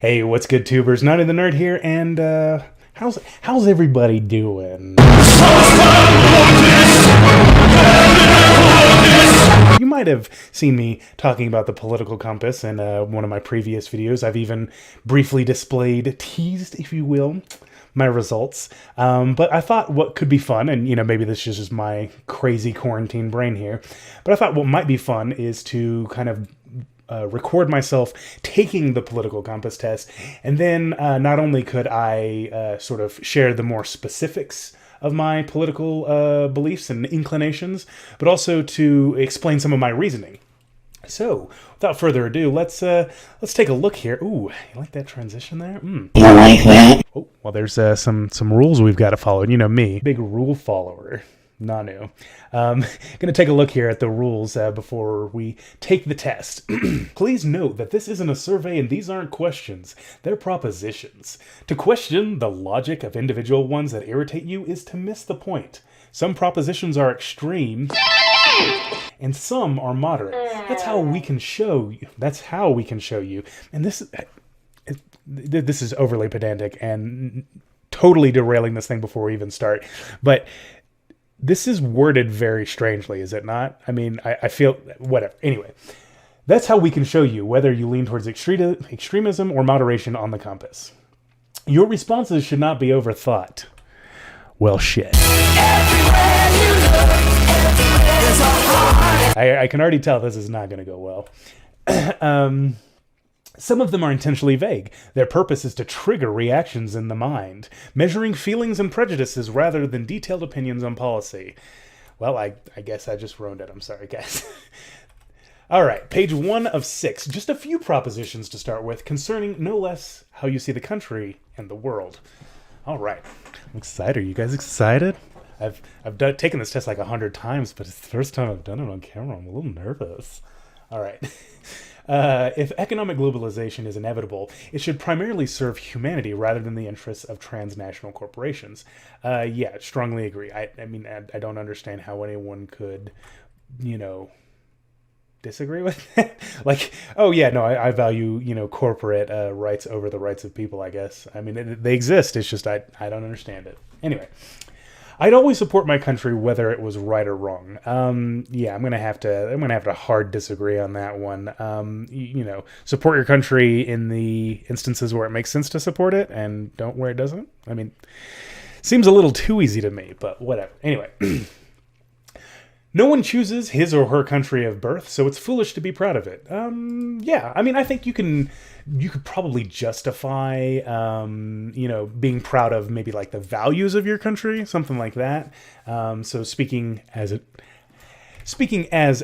Hey, what's good, tubers? Nannu the Nerd here, and how's everybody doing? You might have seen me talking about the political compass in one of my previous videos. I've even briefly teased, if you will, my results. But I thought what could be fun, and maybe this is just my crazy quarantine brain here, but I thought what might be fun is to kind of record myself taking the political compass test, and then not only could I sort of share the more specifics of my political beliefs and inclinations, but also to explain some of my reasoning. So, without further ado, let's take a look here. Ooh, you like that transition there? You like that? Oh, well, there's some rules we've got to follow. You know me, big rule follower. Nannu. Gonna take a look here at the rules before we take the test. Please note that this isn't a survey and these aren't questions. They're propositions. To question the logic of individual ones that irritate you is to miss the point. Some propositions are extreme and some are moderate. That's how we can show you. And this is overly pedantic and totally derailing this thing before we even start. But this is worded very strangely, is it not? I mean, I feel... whatever. Anyway, that's how we can show you whether you lean towards extremism or moderation on the compass. Your responses should not be overthought. Well, shit. I can already tell this is not going to go well. Some of them are intentionally vague. Their purpose is to trigger reactions in the mind, measuring feelings and prejudices rather than detailed opinions on policy. Well, I guess I just ruined it. I'm sorry, guys. All right, page 1 of 6. Just a few propositions to start with concerning no less how you see the country and the world. All right, I'm excited. Are you guys excited? I've taken this test like 100 times, but it's the first time I've done it on camera. I'm a little nervous. All right. If economic globalization is inevitable, it should primarily serve humanity rather than the interests of transnational corporations. Yeah, strongly agree. I mean, I don't understand how anyone could, disagree with that. Like, oh yeah, no, I value, corporate rights over the rights of people, I guess. I mean, they exist. It's just I don't understand it. Anyway. I'd always support my country whether it was right or wrong. Yeah, I'm gonna have to hard disagree on that one. Support your country in the instances where it makes sense to support it, and don't where it doesn't. I mean, seems a little too easy to me, but whatever. Anyway, no one chooses his or her country of birth, so it's foolish to be proud of it. Yeah, I mean, I think you could probably justify, being proud of maybe like the values of your country, something like that. So speaking as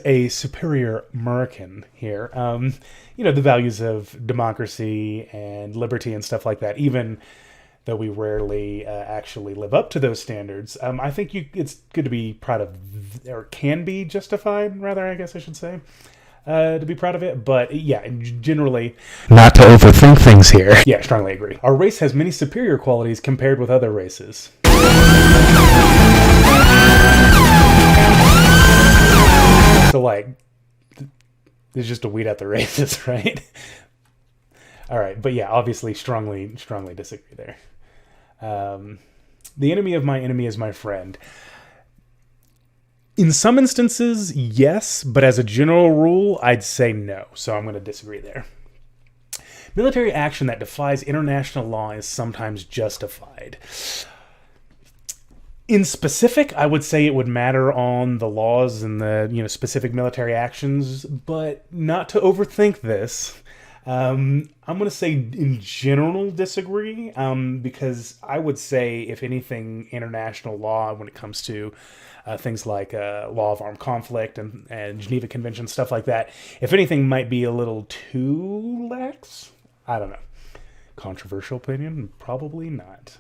a superior American here, the values of democracy and liberty and stuff like that, even though we rarely actually live up to those standards, I think it's good to be proud of, or can be justified, rather, I guess I should say, to be proud of it. But yeah, generally... not to overthink things here. Yeah, strongly agree. Our race has many superior qualities compared with other races. So, like, it's just to weed out the races, right? All right, but yeah, obviously strongly disagree there. The enemy of my enemy is my friend. In some instances, yes, but as a general rule, I'd say no. So I'm going to disagree there. Military action that defies international law is sometimes justified. In specific, I would say it would matter on the laws and the specific military actions, but not to overthink this. I'm going to say in general disagree, because I would say, if anything, international law, when it comes to things like law of armed conflict and Geneva Convention, stuff like that, if anything, might be a little too lax. I don't know. Controversial opinion? Probably not.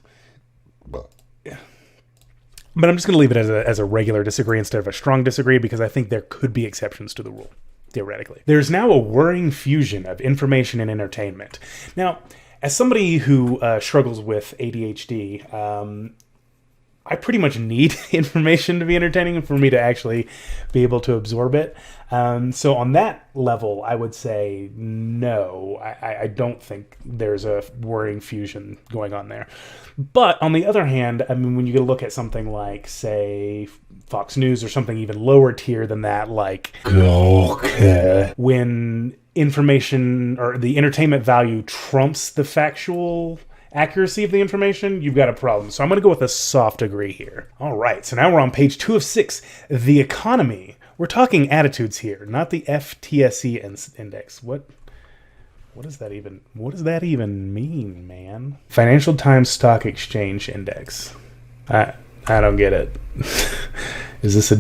But I'm just going to leave it as a regular disagree instead of a strong disagree, because I think there could be exceptions to the rule. Theoretically. There's now a worrying fusion of information and entertainment. Now, as somebody who struggles with ADHD, I pretty much need information to be entertaining and for me to actually be able to absorb it. So on that level, I would say no. I don't think there's a worrying fusion going on there. But on the other hand, I mean, when you look at something like, say, Fox News or something even lower tier than that, like when information or the entertainment value trumps the factual accuracy of the information, you've got a problem. So I'm going to go with a soft agree here. All right, so now we're on page 2 of 6, the economy. We're talking attitudes here, not the FTSE index. What does that even mean, man? Financial Times Stock Exchange Index. I don't get it. Is this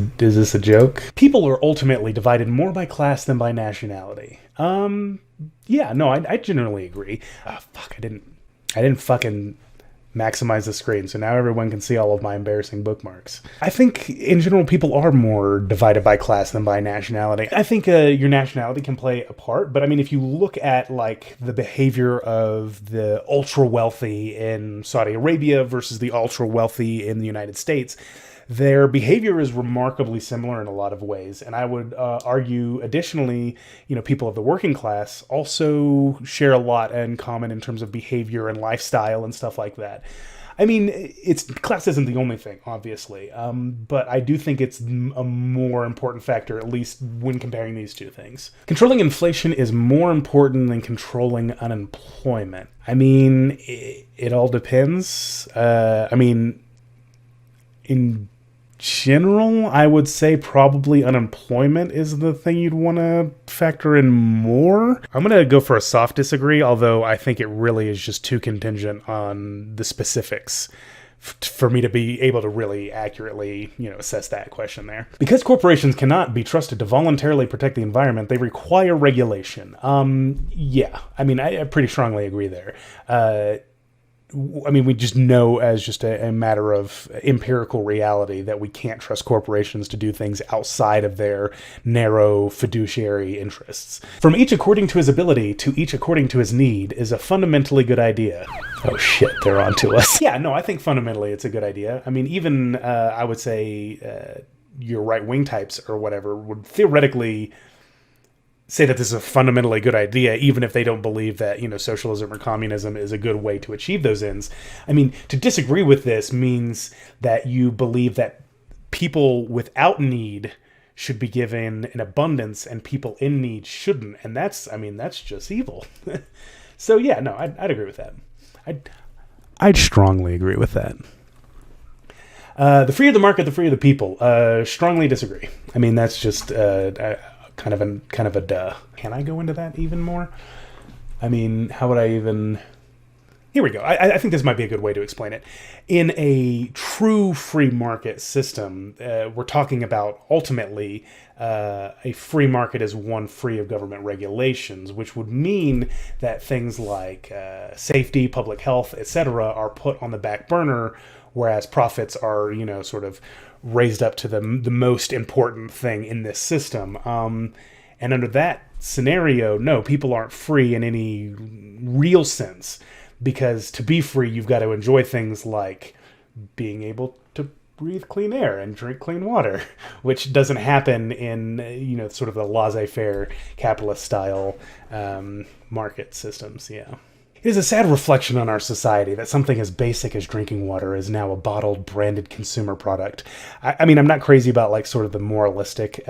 a joke? People are ultimately divided more by class than by nationality. Yeah, no, I generally agree. Oh, fuck, I didn't fucking maximize the screen, so now everyone can see all of my embarrassing bookmarks. I think, in general, people are more divided by class than by nationality. I think your nationality can play a part, but I mean, if you look at, like, the behavior of the ultra-wealthy in Saudi Arabia versus the ultra-wealthy in the United States, their behavior is remarkably similar in a lot of ways. And I would argue, additionally, people of the working class also share a lot in common in terms of behavior and lifestyle and stuff like that. I mean, class isn't the only thing, obviously, but I do think it's a more important factor, at least when comparing these two things. Controlling inflation is more important than controlling unemployment. I mean, it all depends. In general, I would say probably unemployment is the thing you'd want to factor in more. I'm going to go for a soft disagree, although I think it really is just too contingent on the specifics for me to be able to really accurately, assess that question there. Because corporations cannot be trusted to voluntarily protect the environment, they require regulation. Yeah, I mean, I pretty strongly agree there. We just know as just a matter of empirical reality that we can't trust corporations to do things outside of their narrow fiduciary interests. From each according to his ability to each according to his need is a fundamentally good idea. Oh shit, they're on to us. Yeah, no, I think fundamentally it's a good idea. I mean, even I would say your right-wing types or whatever would theoretically say that this is a fundamentally good idea, even if they don't believe that, socialism or communism is a good way to achieve those ends. I mean, to disagree with this means that you believe that people without need should be given an abundance and people in need shouldn't. And that's just evil. So yeah, no, I'd agree with that. I'd strongly agree with that. The freer the market, the freer the people. Strongly disagree. I mean, that's just kind of a duh. Can I go into that even more? I mean, how would I even... Here we go. I think this might be a good way to explain it. In a true free market system, we're talking about ultimately a free market is one free of government regulations, which would mean that things like safety, public health, etc. are put on the back burner, whereas profits are, sort of raised up to the most important thing in this system. And under that scenario, no, people aren't free in any real sense, because to be free, you've got to enjoy things like being able to breathe clean air and drink clean water, which doesn't happen in, sort of the laissez-faire capitalist style market systems. Yeah. It is a sad reflection on our society that something as basic as drinking water is now a bottled, branded consumer product. I mean, I'm not crazy about, like, sort of the moralistic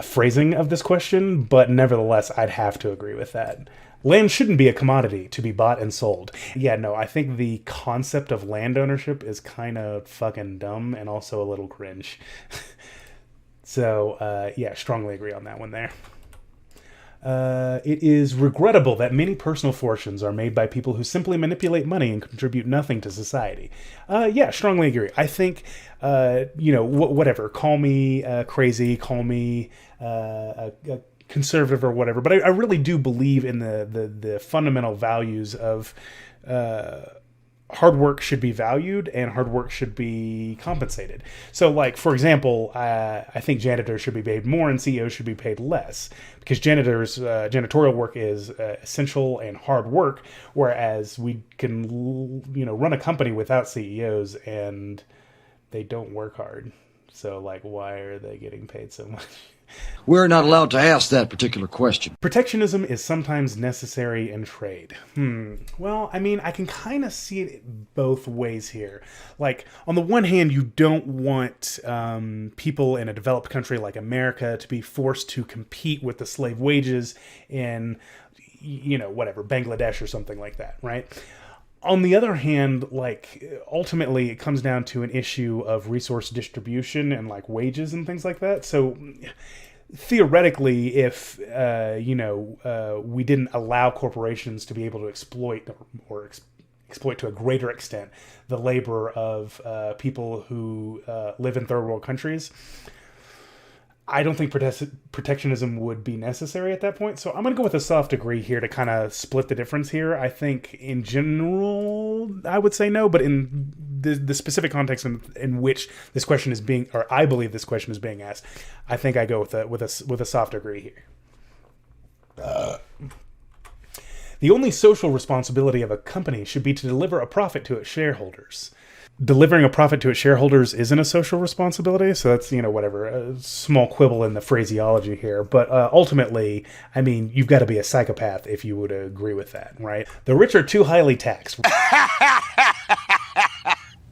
phrasing of this question, but nevertheless, I'd have to agree with that. Land shouldn't be a commodity to be bought and sold. Yeah, no, I think the concept of land ownership is kind of fucking dumb and also a little cringe. So, yeah, strongly agree on that one there. It is regrettable that many personal fortunes are made by people who simply manipulate money and contribute nothing to society. Yeah, strongly agree. I think, whatever, call me crazy, call me a conservative or whatever, but I really do believe in the fundamental values of hard work should be valued and hard work should be compensated. So, like, for example, I think janitors should be paid more and CEOs should be paid less, because janitorial work is essential and hard work, whereas we can, run a company without CEOs and they don't work hard. So, like, why are they getting paid so much? We're not allowed to ask that particular question. Protectionism is sometimes necessary in trade. Well, I mean, I can kind of see it both ways here. Like, on the one hand, you don't want people in a developed country like America to be forced to compete with the slave wages in, Bangladesh or something like that, right? On the other hand, like, ultimately it comes down to an issue of resource distribution and like wages and things like that. So theoretically, if, we didn't allow corporations to be able to exploit or exploit to a greater extent the labor of people who live in third world countries, I don't think protectionism would be necessary at that point. So I'm going to go with a soft degree here to kind of split the difference here. I think in general, I would say no, but in the specific context in which this question is being, or I believe this question is being asked, I think I go with a soft degree here. The only social responsibility of a company should be to deliver a profit to its shareholders. Delivering a profit to its shareholders isn't a social responsibility, so that's, a small quibble in the phraseology here. But ultimately, I mean, you've got to be a psychopath if you would agree with that, right? The rich are too highly taxed.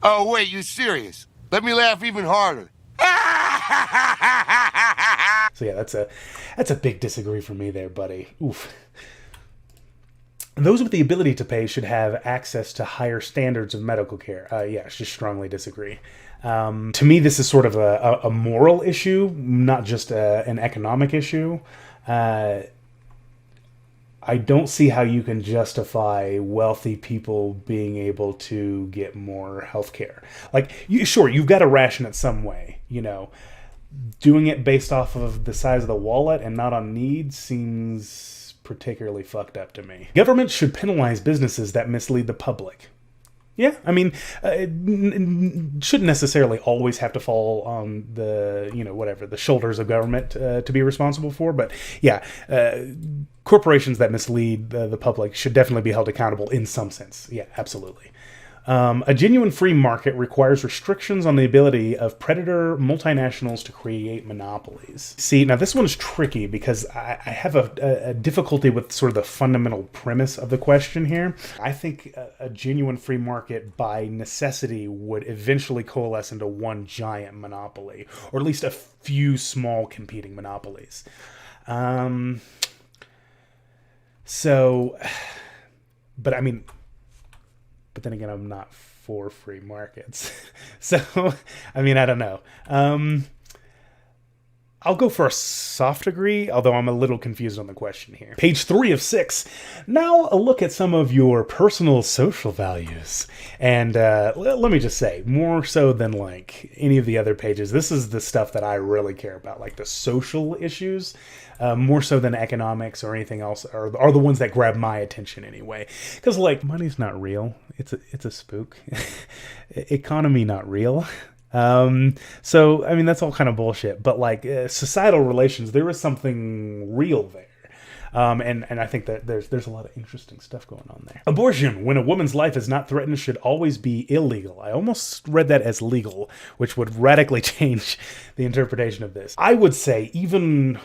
Oh, wait, you serious? Let me laugh even harder. So yeah, that's a big disagree for me there, buddy. Oof. Those with the ability to pay should have access to higher standards of medical care. Just strongly disagree. To me, this is sort of a moral issue, not just an economic issue. I don't see how you can justify wealthy people being able to get more health care. Like, you've got to ration it some way, Doing it based off of the size of the wallet and not on need seems particularly fucked up to me. Government should penalize businesses that mislead the public. Yeah, I mean, it shouldn't necessarily always have to fall on the shoulders of government to be responsible for. But yeah, corporations that mislead the public should definitely be held accountable in some sense. Yeah, absolutely. A genuine free market requires restrictions on the ability of predator multinationals to create monopolies. See, now this one is tricky because I have a difficulty with sort of the fundamental premise of the question here. I think a genuine free market by necessity would eventually coalesce into one giant monopoly, or at least a few small competing monopolies. But then again, I'm not for free markets. So, I mean, I don't know. I'll go for a soft degree, although I'm a little confused on the question here. Page 3 of 6. Now a look at some of your personal social values. And let me just say, more so than like any of the other pages, this is the stuff that I really care about, like the social issues, more so than economics or anything else, are the ones that grab my attention anyway. Because like, money's not real. It's a spook. Economy not real. So, I mean, that's all kind of bullshit, but like societal relations, there is something real there. And I think that there's a lot of interesting stuff going on there. Abortion, when a woman's life is not threatened, should always be illegal. I almost read that as legal, which would radically change the interpretation of this. I would say even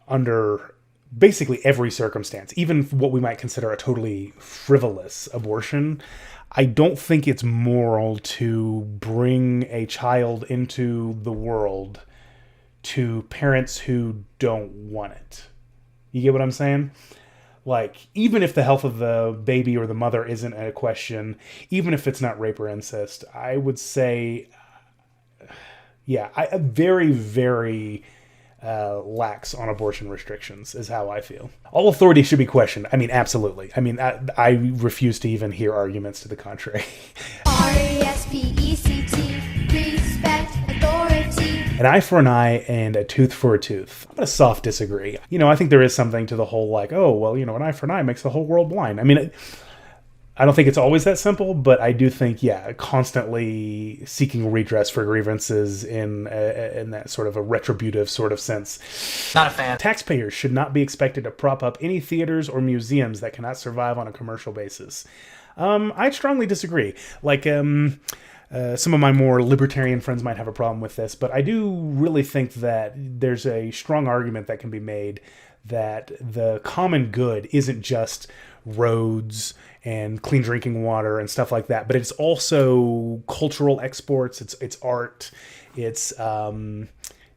under basically every circumstance, even what we might consider a totally frivolous abortion, I don't think it's moral to bring a child into the world to parents who don't want it. You get what I'm saying? Like, even if the health of the baby or the mother isn't a question, even if it's not rape or incest, I would say, I very, very lax on abortion restrictions is how I feel. All authority should be questioned. I mean, absolutely. I mean, I refuse to even hear arguments to the contrary. RESPECT, respect authority. An eye for an eye and a tooth for a tooth. I'm going to soft disagree. I think there is something to the whole like, oh, well, an eye for an eye makes the whole world blind. I mean, I don't think it's always that simple, but I do think, yeah, constantly seeking redress for grievances in that sort of a retributive sort of sense. Not a fan. Taxpayers should not be expected to prop up any theaters or museums that cannot survive on a commercial basis. I strongly disagree. Like, some of my more libertarian friends might have a problem with this, but I do really think that there's a strong argument that can be made that the common good isn't just roads and clean drinking water and stuff like that, but it's also cultural exports. It's art. It's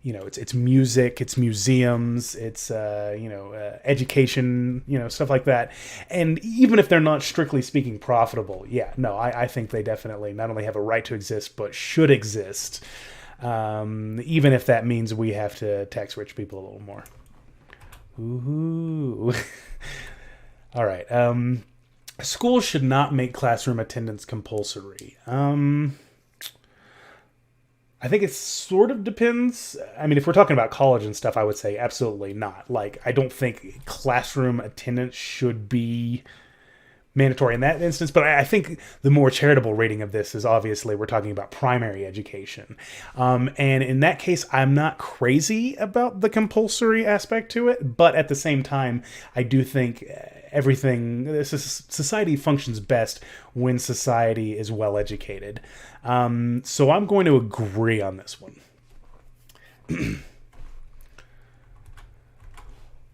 it's music. It's museums. It's education. Stuff like that. And even if they're not strictly speaking profitable, I think they definitely not only have a right to exist but should exist. Even if that means we have to tax rich people a little more. Ooh. All right. Schools should not make classroom attendance compulsory. I think it sort of depends. I mean, if we're talking about college and stuff, I would say absolutely not. Like, I don't think classroom attendance should be mandatory in that instance, but I think the more charitable rating of this is obviously we're talking about primary education. And in that case, I'm not crazy about the compulsory aspect to it, but at the same time, I do think society functions best when society is well educated. So I'm going to agree on this one.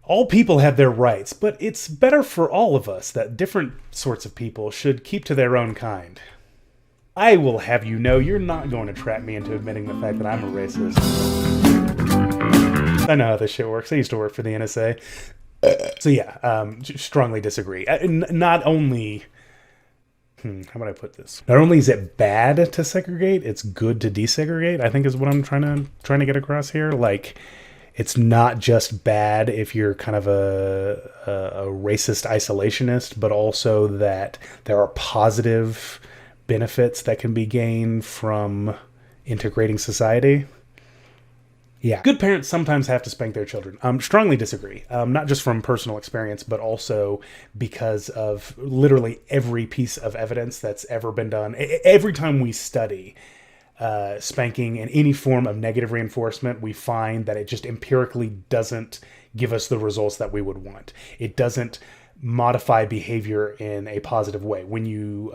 All people have their rights, but it's better for all of us that different sorts of people should keep to their own kind. I will have you know you're not going to trap me into admitting the fact that I'm a racist. I know how this shit works. I used to work for the NSA. So yeah, strongly disagree. Not only... how would I put this? Not only is it bad to segregate, it's good to desegregate, I think is what I'm trying to get across here. Like... It's not just bad if you're kind of a racist isolationist, but also that there are positive benefits that can be gained from integrating society. Yeah. Good parents sometimes have to spank their children. Strongly disagree. Not just from personal experience, but also because of literally every piece of evidence that's ever been done. Every time we study spanking and any form of negative reinforcement, we find that it just empirically doesn't give us the results that we would want. It doesn't modify behavior in a positive way. When you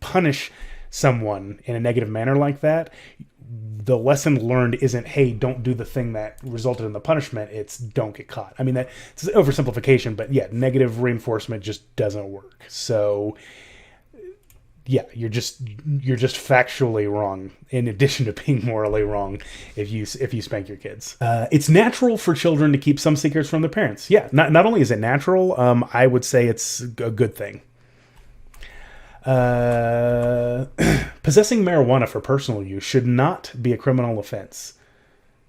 punish someone in a negative manner like that, the lesson learned isn't, hey, don't do the thing that resulted in the punishment. It's don't get caught. I mean, that's an oversimplification, but yeah, negative reinforcement just doesn't work. So yeah, you're just factually wrong, in addition to being morally wrong if you spank your kids. It's natural for children to keep some secrets from their parents. Yeah, not only is it natural, I would say it's a good thing. Possessing marijuana for personal use should not be a criminal offense.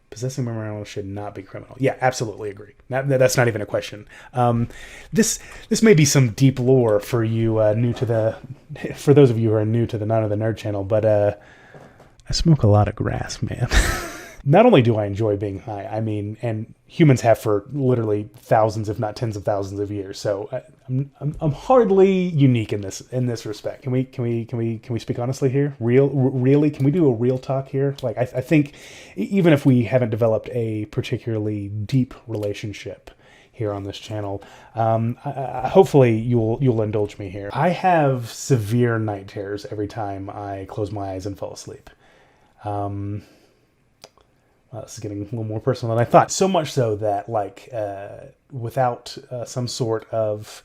Possessing marijuana should not be criminal. Yeah, absolutely agree. That's not even a question. This may be some deep lore for you for those of you who are new to the Nannu the Nerd channel, but I smoke a lot of grass, man. Not only do I enjoy being high, I mean, and humans have for literally thousands, if not tens of thousands of years. So I'm hardly unique in this respect. Can we speak honestly here? Really? Can we do a real talk here? Like I think even if we haven't developed a particularly deep relationship here on this channel, hopefully you'll indulge me here. I have severe night terrors every time I close my eyes and fall asleep. This is getting a little more personal than I thought. So much so that, like, without some sort of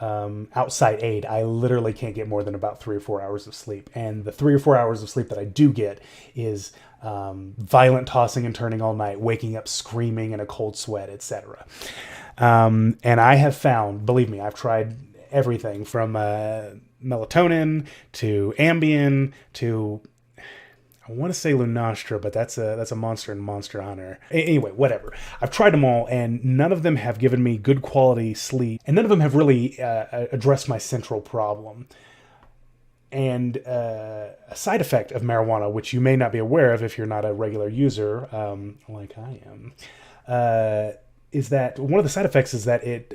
outside aid, I literally can't get more than about 3 or 4 hours of sleep. And the 3 or 4 hours of sleep that I do get is violent tossing and turning all night, waking up screaming in a cold sweat, etc. And I have found, believe me, I've tried everything from melatonin to Ambien to... I want to say Lunastra, but that's a monster in Monster Hunter. Anyway, whatever. I've tried them all, and none of them have given me good quality sleep, and none of them have really addressed my central problem. And a side effect of marijuana, which you may not be aware of if you're not a regular user, like I am, is that one of the side effects is that it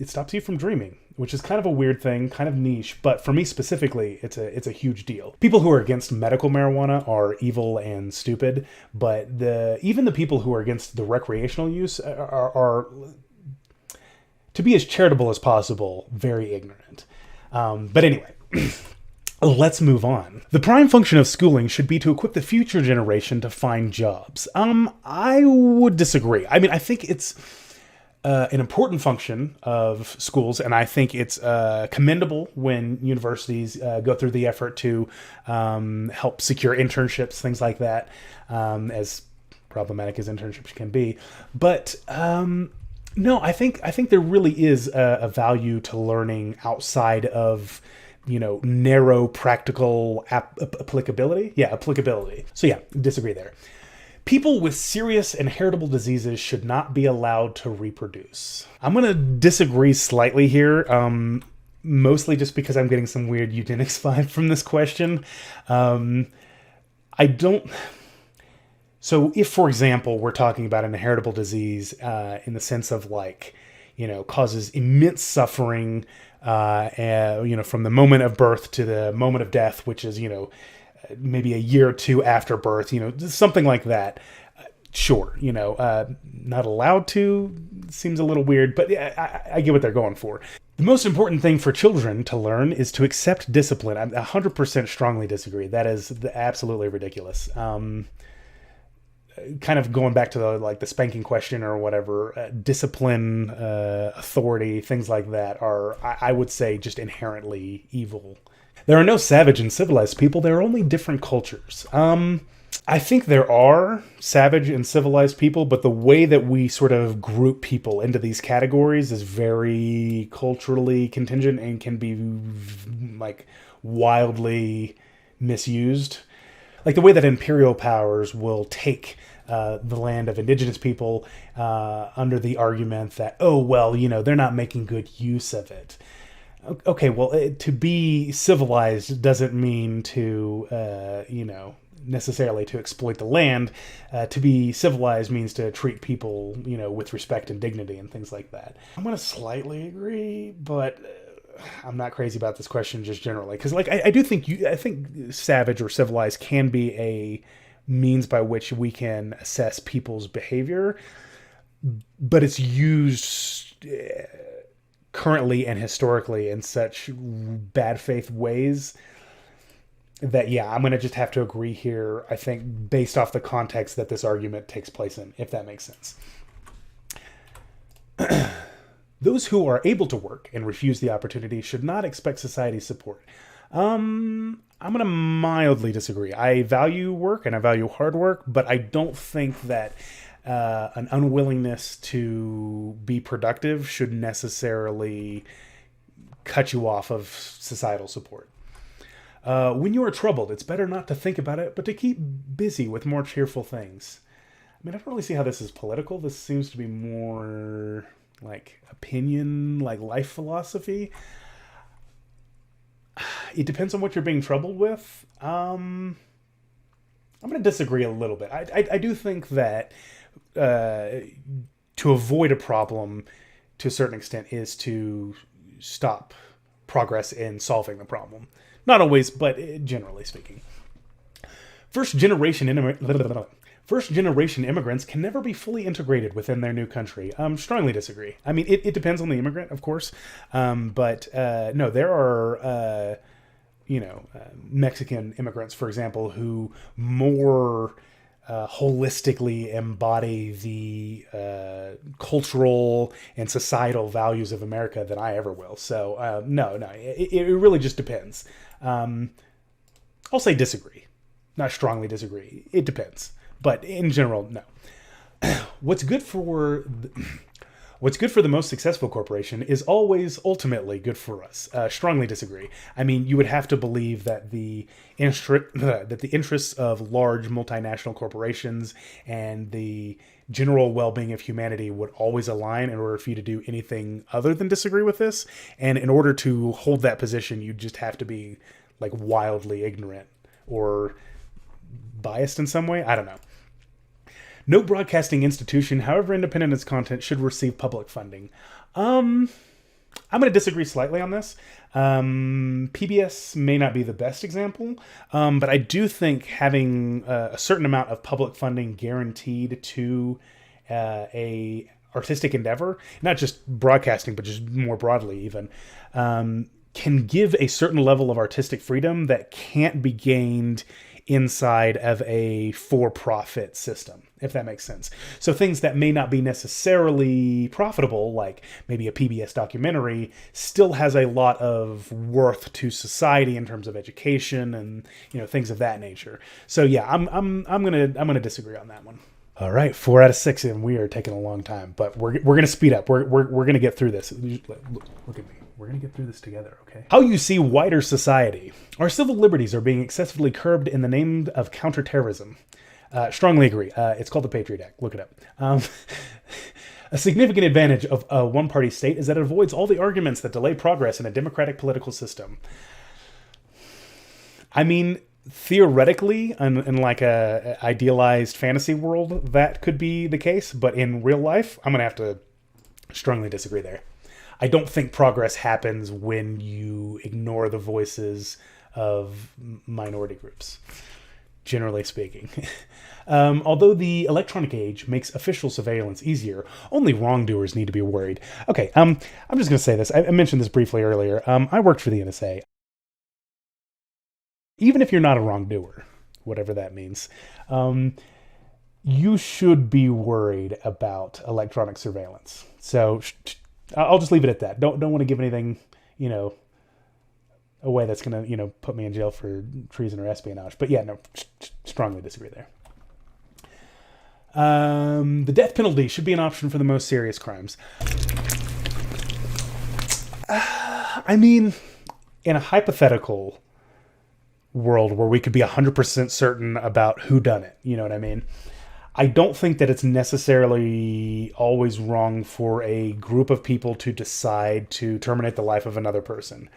stops you from dreaming. which is kind of a weird thing, kind of niche, but for me specifically, it's a huge deal. People who are against medical marijuana are evil and stupid, but even the people who are against the recreational use are to be as charitable as possible, very ignorant. But anyway, let's move on. The prime function of schooling should be to equip the future generation to find jobs. I would disagree. I mean, I think it's an important function of schools, and I think it's commendable when universities go through the effort to help secure internships, things like that, as problematic as internships can be. But no, I think there really is a value to learning outside of, narrow practical applicability. Yeah, applicability. So yeah, disagree there. People with serious inheritable diseases should not be allowed to reproduce. I'm going to disagree slightly here, mostly just because I'm getting some weird eugenics vibe from this question. I don't... So if, for example, we're talking about an inheritable disease in the sense of causes immense suffering, from the moment of birth to the moment of death, which is, maybe a year or two after birth, something like that. Sure, not allowed to seems a little weird, but I get what they're going for. The most important thing for children to learn is to accept discipline. I 100% strongly disagree. That is absolutely ridiculous. Kind of going back to the spanking question or whatever, discipline, authority, things like that are, I would say, just inherently evil. There are no savage and civilized people. There are only different cultures. I think there are savage and civilized people, but the way that we sort of group people into these categories is very culturally contingent and can be wildly misused. Like the way that imperial powers will take the land of indigenous people under the argument that, they're not making good use of it. Okay, well, to be civilized doesn't mean to, necessarily to exploit the land. To be civilized means to treat people, with respect and dignity and things like that. I'm going to slightly agree, but I'm not crazy about this question just generally. Because, I do think I think savage or civilized can be a means by which we can assess people's behavior, but it's used currently and historically in such bad faith ways that, I'm going to just have to agree here, I think, based off the context that this argument takes place in, if that makes sense. Those who are able to work and refuse the opportunity should not expect society's support. I'm going to mildly disagree. I value work and I value hard work, but I don't think that an unwillingness to be productive should necessarily cut you off of societal support. When you are troubled, it's better not to think about it, but to keep busy with more cheerful things. I don't really see how this is political. This seems to be more opinion, life philosophy. It depends on what you're being troubled with. I'm going to disagree a little bit. I do think that to avoid a problem to a certain extent is to stop progress in solving the problem. Not always, but generally speaking. First generation immigrants can never be fully integrated within their new country. Strongly disagree. It depends on the immigrant, of course. But no, there are, Mexican immigrants, for example, who more holistically embody the cultural and societal values of America than I ever will. So, no, it really just depends. I'll say disagree. Not strongly disagree. It depends. But in general, no. What's good for the most successful corporation is always ultimately good for us. Strongly disagree. You would have to believe that the interests of large multinational corporations and the general well-being of humanity would always align in order for you to do anything other than disagree with this. And in order to hold that position, you just have to be wildly ignorant or biased in some way. I don't know. No broadcasting institution, however independent its content, should receive public funding. I'm going to disagree slightly on this. PBS may not be the best example, but I do think having a certain amount of public funding guaranteed to a artistic endeavor, not just broadcasting, but just more broadly even, can give a certain level of artistic freedom that can't be gained inside of a for-profit system, if that makes sense. So things that may not be necessarily profitable, like maybe a PBS documentary, still has a lot of worth to society in terms of education and things of that nature. So yeah, I'm gonna disagree on that one. All right, 4 out of 6, and we are taking a long time, but we're gonna speed up. We're gonna get through this. Look at me. We're going to get through this together, okay? How you see wider society. Our civil liberties are being excessively curbed in the name of counterterrorism. Strongly agree. It's called the Patriot Act. Look it up. A significant advantage of a one-party state is that it avoids all the arguments that delay progress in a democratic political system. I mean, theoretically, in like a idealized fantasy world, that could be the case, but in real life, I'm going to have to strongly disagree there. I don't think progress happens when you ignore the voices of minority groups, generally speaking. Although the electronic age makes official surveillance easier, only wrongdoers need to be worried. Okay, I'm just going to say this. I mentioned this briefly earlier. I worked for the NSA. Even if you're not a wrongdoer, whatever that means, you should be worried about electronic surveillance. So I'll just leave it at that. Don't want to give anything, away that's going to, put me in jail for treason or espionage. But yeah, no, strongly disagree there. The death penalty should be an option for the most serious crimes. I mean, in a hypothetical world where we could be 100% certain about who done it, you know what I mean? I don't think that it's necessarily always wrong for a group of people to decide to terminate the life of another person.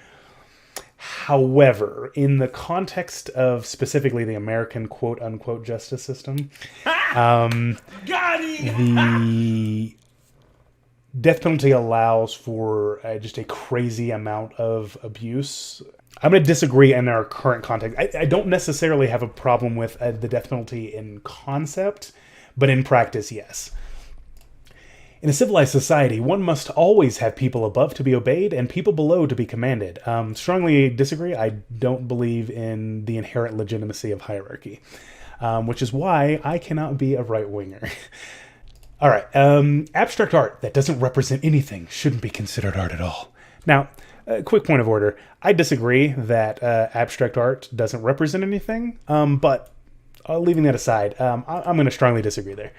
However, in the context of specifically the American quote-unquote justice system, the death penalty allows for just a crazy amount of abuse. I'm going to disagree in our current context. I don't necessarily have a problem with the death penalty in concept, but in practice, yes. In a civilized society, one must always have people above to be obeyed and people below to be commanded. Strongly disagree. I don't believe in the inherent legitimacy of hierarchy, which is why I cannot be a right-winger. All right, abstract art that doesn't represent anything shouldn't be considered art at all. Now, a quick point of order. I disagree that abstract art doesn't represent anything, but leaving that aside, I'm going to strongly disagree there.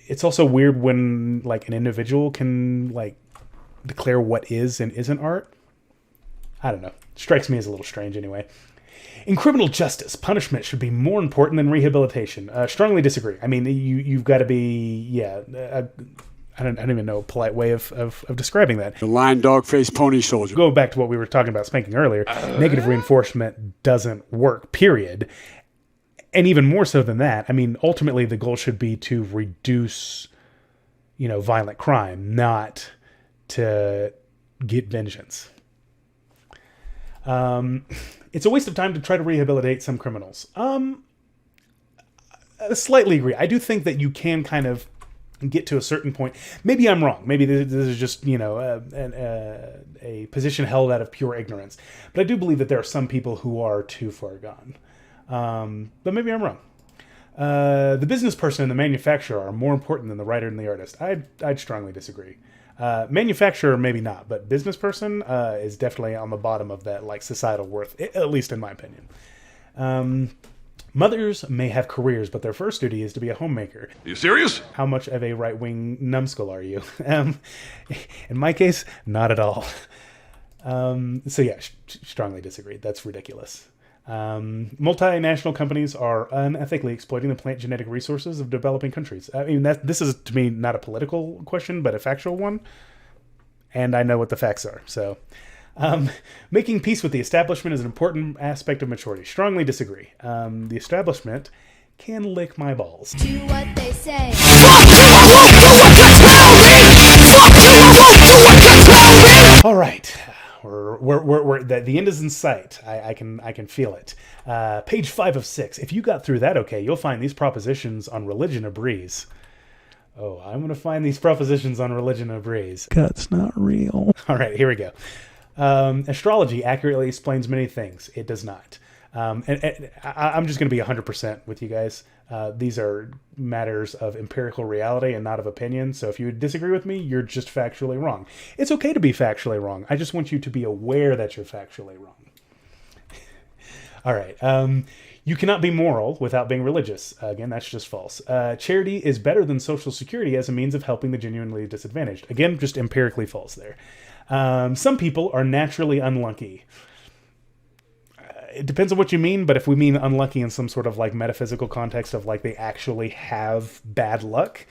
It's also weird when like an individual can like declare what is and isn't art. I don't know. Strikes me as a little strange anyway. In criminal justice, punishment should be more important than rehabilitation. Strongly disagree. I mean, you've got to be, I don't even know a polite way of describing that. The lion, dog, face, pony soldier. Go back to what we were talking about spanking earlier. Negative reinforcement doesn't work, period. And even more so than that, I mean, ultimately the goal should be to reduce, violent crime, not to get vengeance. It's a waste of time to try to rehabilitate some criminals. I slightly agree. I do think that you can kind of get to a certain point. Maybe I'm wrong. Maybe this is just, a position held out of pure ignorance. But I do believe that there are some people who are too far gone. But maybe I'm wrong. The business person and the manufacturer are more important than the writer and the artist. I'd strongly disagree. Manufacturer, maybe not, but business person is definitely on the bottom of that like societal worth, at least in my opinion. Mothers may have careers, but their first duty is to be a homemaker. Are you serious? How much of a right-wing numbskull are you? In my case, not at all. So yeah, strongly disagree. That's ridiculous. Multinational companies are unethically exploiting the plant genetic resources of developing countries. I mean, this is to me not a political question, but a factual one. And I know what the facts are. So, making peace with the establishment is an important aspect of maturity. Strongly disagree. The establishment can lick my balls. Do what they say. Fuck you, I won't do what you tell me. Fuck you, I won't do what All right. The end is in sight. I can feel it. Page 5 of 6. If you got through that okay, you'll find these propositions on religion a breeze. Oh, I'm going to find these propositions on religion a breeze. God's not real. All right, here we go. Astrology accurately explains many things. It does not. And I'm just going to be 100% with you guys. These are matters of empirical reality and not of opinion. So if you disagree with me, you're just factually wrong. It's okay to be factually wrong. I just want you to be aware that you're factually wrong. All right. You cannot be moral without being religious. Again, that's just false. Charity is better than Social Security as a means of helping the genuinely disadvantaged. Again, just empirically false there. Some people are naturally unlucky. It depends on what you mean, but if we mean unlucky in some sort of like metaphysical context of like they actually have bad luck,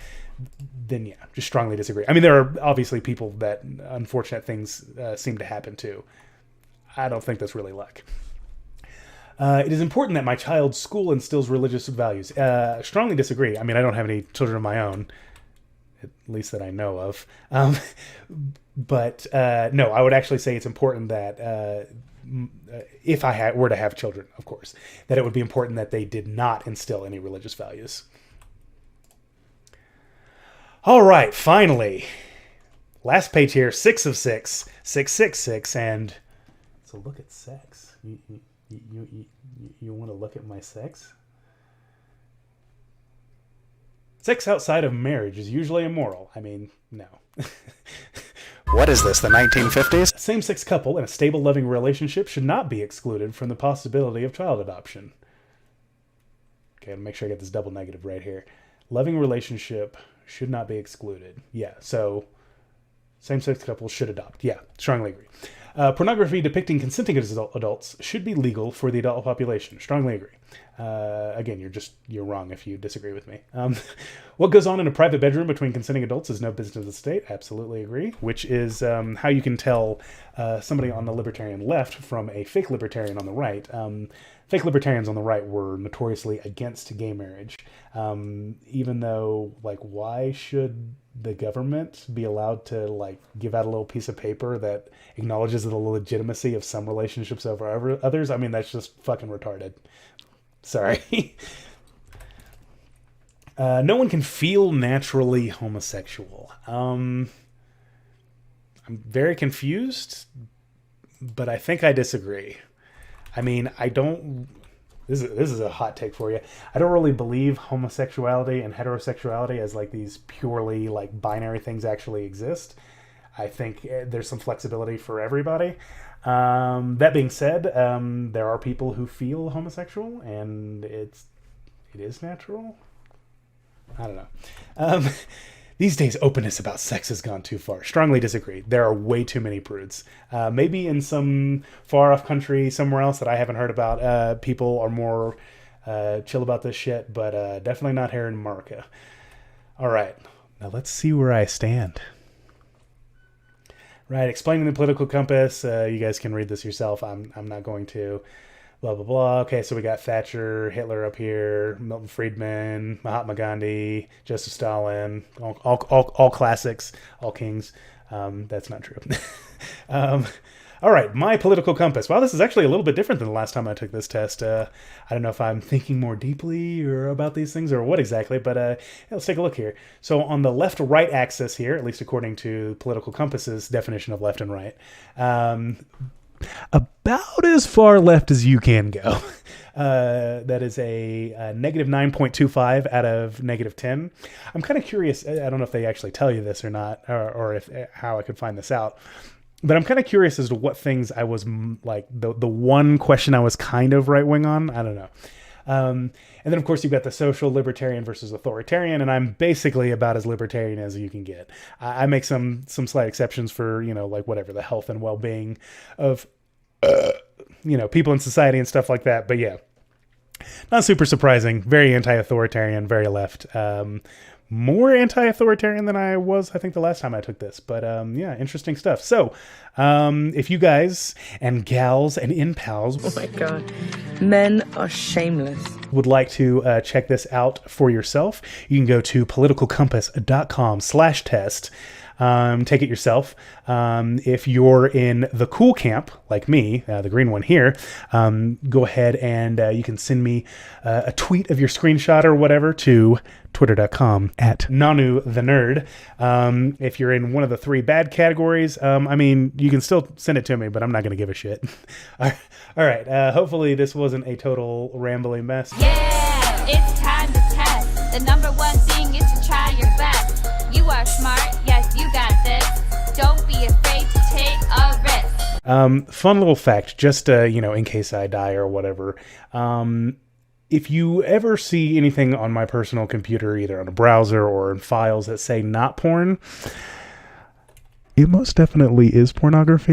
then yeah, just strongly disagree. I mean, there are obviously people that unfortunate things seem to happen to. I don't think that's really luck. It is important that my child's school instills religious values. Strongly disagree. I mean, I don't have any children of my own, at least that I know of. But no, I would actually say it's important that if I were to have children, of course, that it would be important that they did not instill any religious values. All right, finally, last page here, 6 of 6, 666, and it's a look at sex. You want to look at my sex? Sex outside of marriage is usually immoral. I mean, no. What is this, the 1950s? A same-sex couple in a stable, loving relationship should not be excluded from the possibility of child adoption. Okay, I'll make sure I get this double negative right here. Loving relationship should not be excluded. Yeah, so same-sex couples should adopt. Yeah, strongly agree. Pornography depicting consenting adults should be legal for the adult population. Strongly agree. Again, you're wrong if you disagree with me. What goes on in a private bedroom between consenting adults is no business of the state. Absolutely agree. Which is how you can tell somebody on the libertarian left from a fake libertarian on the right. Fake libertarians on the right were notoriously against gay marriage. Even though, like, why should the government be allowed to, like, give out a little piece of paper that acknowledges the legitimacy of some relationships over others? I mean, that's just fucking retarded. Sorry. No one can feel naturally homosexual. I'm very confused, but I think I disagree. I mean, I don't... This is a hot take for you. I don't really believe homosexuality and heterosexuality as like these purely like binary things actually exist. I think there's some flexibility for everybody. That being said, there are people who feel homosexual, and it is natural. I don't know. These days, openness about sex has gone too far. Strongly disagree. There are way too many prudes. Maybe in some far-off country somewhere else that I haven't heard about, people are more chill about this shit, but definitely not here in America. All right. Now let's see where I stand. Right, explaining the political compass. You guys can read this yourself. I'm not going to. Blah, blah, blah. Okay, so we got Thatcher, Hitler up here, Milton Friedman, Mahatma Gandhi, Joseph Stalin, all classics, all kings. That's not true. All right, my political compass. Wow, this is actually a little bit different than the last time I took this test. I don't know if I'm thinking more deeply or about these things or what exactly, but let's take a look here. So on the left-right axis here, at least according to Political Compass's definition of left and right, about as far left as you can go. That is a negative 9.25 out of negative 10. I'm kind of curious. I don't know if they actually tell you this or not, or if how I could find this out. But I'm kind of curious as to what things I was like the one question I was kind of right wing on. I don't know. And then, of course, you've got the social libertarian versus authoritarian, and I'm basically about as libertarian as you can get. I make some slight exceptions for, like whatever, the health and well-being of, people in society and stuff like that. But yeah, not super surprising. Very anti-authoritarian, very left. More anti-authoritarian than I was, I think, the last time I took this. But yeah, interesting stuff. So if you guys and gals and in-pals... Oh my God. Men are shameless. ...would like to check this out for yourself, you can go to politicalcompass.com/test. take it yourself. If you're in the cool camp, like me, the green one here, go ahead and you can send me a tweet of your screenshot or whatever to twitter.com @Nannu the Nerd. If you're in one of the 3 bad categories, I mean, you can still send it to me, but I'm not going to give a shit. All right. Hopefully this wasn't a total rambling mess. Yeah, it's time to test. The number one thing is to try your best. You are smart. Yes, you got this. Don't be afraid to take a risk. Fun little fact, just, in case I die or whatever. If you ever see anything on my personal computer, either on a browser or in files that say not porn, it most definitely is pornography.